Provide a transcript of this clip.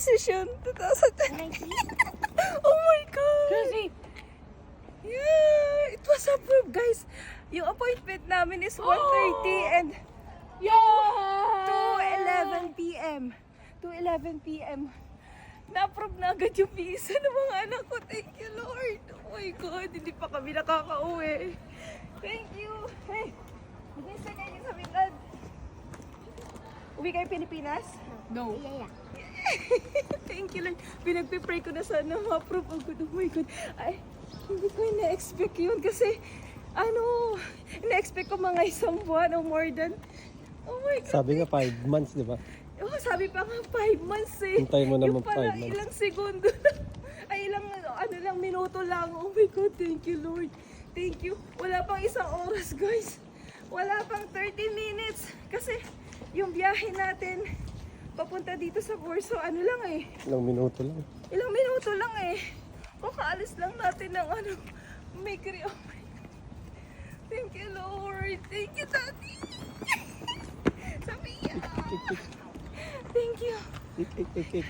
decision. 2020. Oh my God. Crazy. Yeah, it was approved, guys. Yung appointment namin is 1:30 and Yeah! 2:11 p.m. 2:11 p.m. Na-approve na agad yung visa ng mga anak ko. Thank you, Lord. Oh my God, hindi pa kami nakaka-uwi. Thank you. Hey, mag-isa kayo sa Finland. Uwi kayo Pilipinas? No. Thank you, Lord. Pinagpipray ko na sana ma-approve agad. Oh my God. Ay, hindi ko na-expect yun kasi na-expect ko mga isang buwan o more than. Oh my God. Sabi nga 5 months, di ba? Oh, sabi pa nga 5 months eh. Hintay mo naman Yung pala, 5 months. ilang segundo lang. Ay, ilang lang minuto lang. Oh my God, thank you, Lord. Thank you. Wala pang isang oras, guys. Wala pang 30 minutes. Kasi yung biyahe natin papunta dito sa Warsaw, lang eh. Ilang minuto lang. Ilang minuto lang eh. Kakaalis lang natin ng bakery. Oh my God. Thank you, Lord. Thank you, Daddy. Sabi niya. Thank you. Ik.